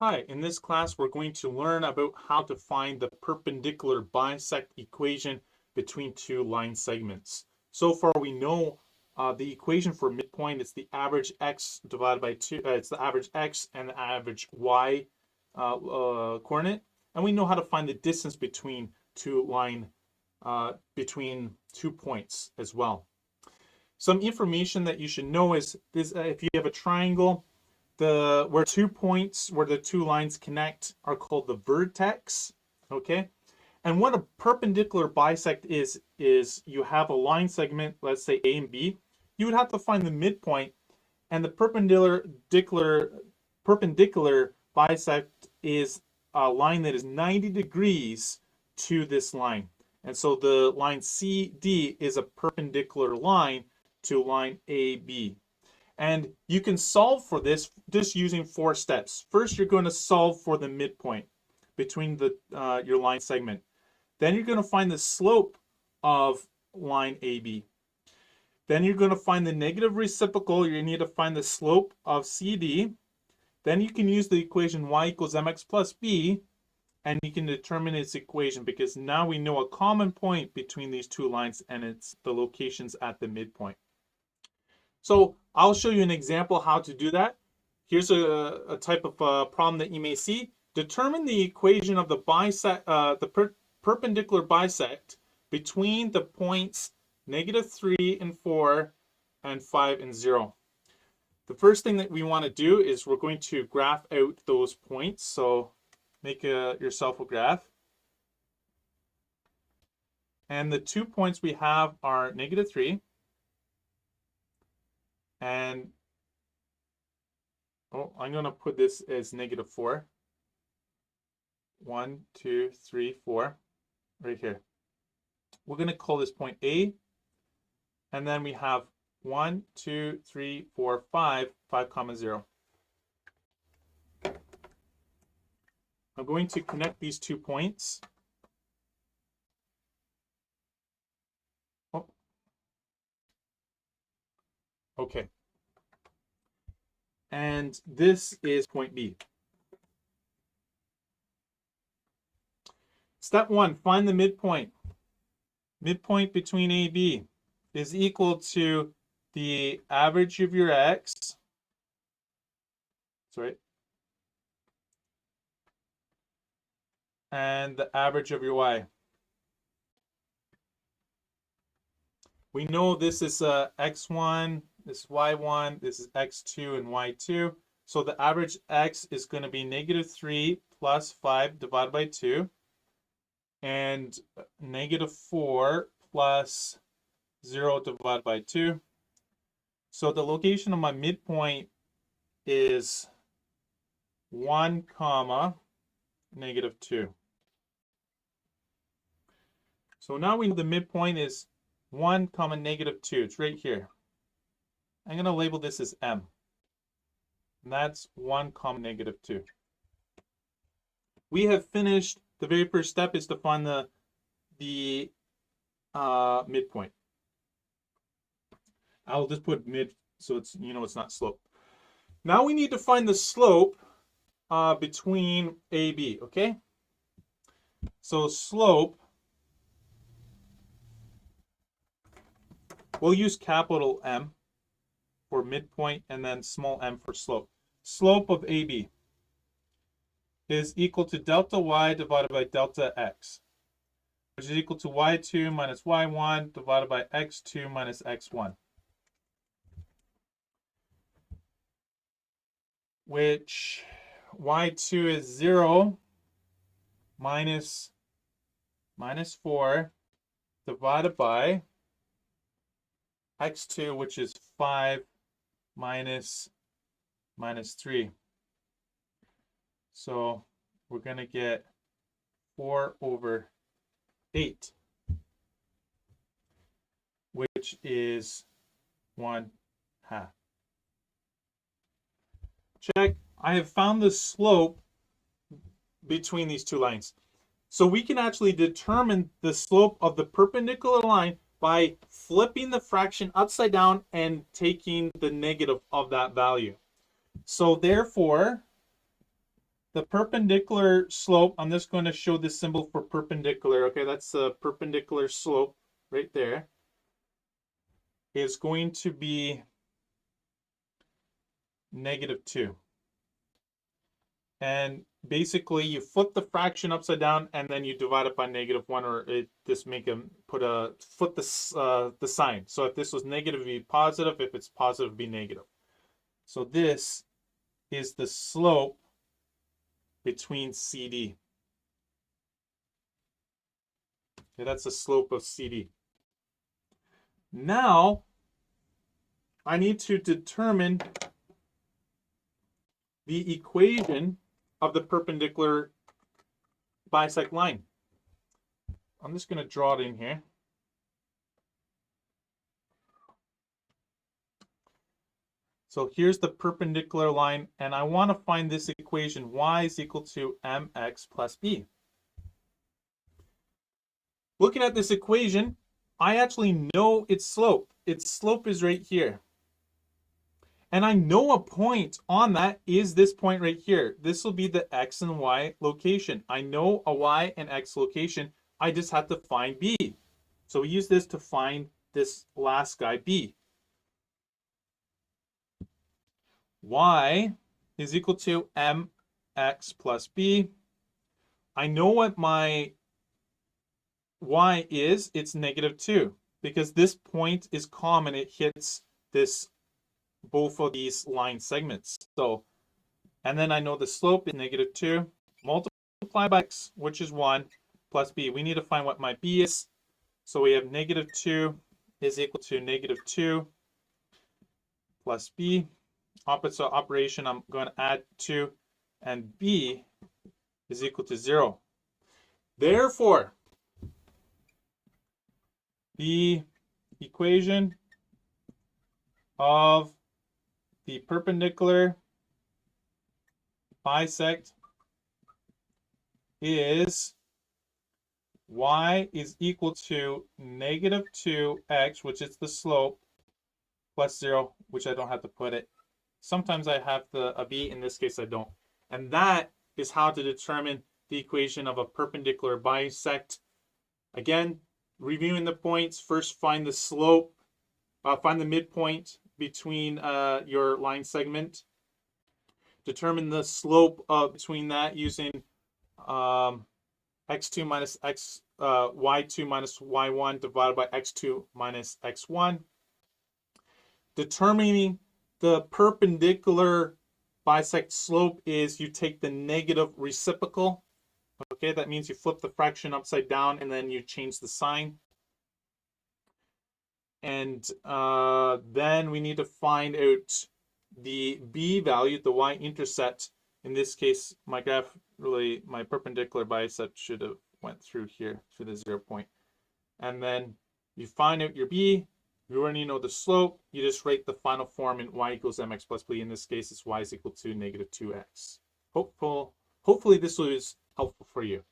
Hi, in this class we're going to learn about how to find the perpendicular bisect equation between two line segments. So far we know the equation for midpoint is the average x divided by 2, it's the average x and the average y coordinate, and we know how to find the distance between between 2 points as well. Some information that you should know is this: if you have a triangle, where the two lines connect are called the vertex, okay? And what a perpendicular bisect is you have a line segment, let's say A and B. You would have to find the midpoint, and the perpendicular bisect is a line that is 90 degrees to this line. And so the line CD is a perpendicular line to line AB. And you can solve for this just using 4 steps. First, you're going to solve for the midpoint between your line segment. Then you're going to find the slope of line AB. Then you're going to find the negative reciprocal. You need to find the slope of CD. Then you can use the equation y equals mx plus b, and you can determine its equation because now we know a common point between these two lines, and it's the locations at the midpoint. So I'll show you an example how to do that. Here's a type of problem that you may see. Determine the equation of the perpendicular bisect between the points -3 and 4 and 5 and 0. The first thing that we want to do is we're going to graph out those points. So make yourself a graph. And the 2 points we have are -3. And I'm going to put this as -4. 1, 2, 3, 4, right here. We're going to call this point A. And then we have 1, 2, 3, 4, 5, 5, 0. I'm going to connect these 2 points. Oh. Okay. And this is point B. Step 1, find the midpoint. Midpoint between A and B is equal to the average of your x, and the average of your y. We know this is x1, this is y1, this is x2 and y2. So the average x is going to be -3 plus 5 divided by 2, and -4 plus 0 divided by 2. So the location of my midpoint is 1, -2. So now we know the midpoint is 1, -2. It's right here. I'm going to label this as M. And that's 1, -2. We have finished. The very first step is to find the midpoint. I'll just put mid so it's it's not slope. Now we need to find the slope between AB, okay? So slope, we'll use capital M for midpoint and then small m for slope. Slope of AB is equal to delta y divided by delta x, which is equal to y2 minus y1 divided by x2 minus x1, which y2 is 0 minus 4 divided by x2, which is 5 minus 3. So we're going to get 4/8, which is 1/2. Check. I have found the slope between these two lines. So we can actually determine the slope of the perpendicular line by flipping the fraction upside down and taking the negative of that value. So therefore, the perpendicular slope, I'm just going to show this symbol for perpendicular. Okay, that's the perpendicular slope right there. Is going to be -2. And basically you flip the fraction upside down and then you divide it by -1, or it just make them flip the sign. So if this was negative, it'd be positive. If it's positive, it'd be negative. So this is the slope between CD. Okay, that's the slope of CD. Now I need to determine the equation of the perpendicular bisect line. I'm just going to draw it in here. So here's the perpendicular line, and I want to find this equation, y is equal to mx plus b. Looking at this equation, I actually know its slope. Its slope is right here. And I know a point on that is this point right here. This will be the x and y location. I know a y and x location. I just have to find b. So we use this to find this last guy, b. Y is equal to mx plus b. I know what my y is. It's -2 because this point is common. It hits both of these line segments. So, and then I know the slope is -2 multiplied by x, which is 1, plus b. We need to find what my b is. So we have -2 is equal to -2 plus b. Opposite operation, I'm going to add 2, and b is equal to 0. Therefore, the equation of the perpendicular bisect is y is equal to -2x, which is the slope, plus 0, which I don't have to put it. Sometimes I have a b, in this case I don't. And that is how to determine the equation of a perpendicular bisect. Again, reviewing the points, first find the slope, find the midpoint between your line segment. Determine the slope between that using x2 minus y2 minus y1 divided by x2 minus x1. Determining the perpendicular bisect slope is you take the negative reciprocal. Okay, that means you flip the fraction upside down and then you change the sign. And then we need to find out the b value, the y-intercept. In this case, my perpendicular bisect should have went through here to the 0 point. And then you find out your b. You already know the slope. You just write the final form in y equals mx plus b. In this case, it's y is equal to -2x. Hopefully this was helpful for you.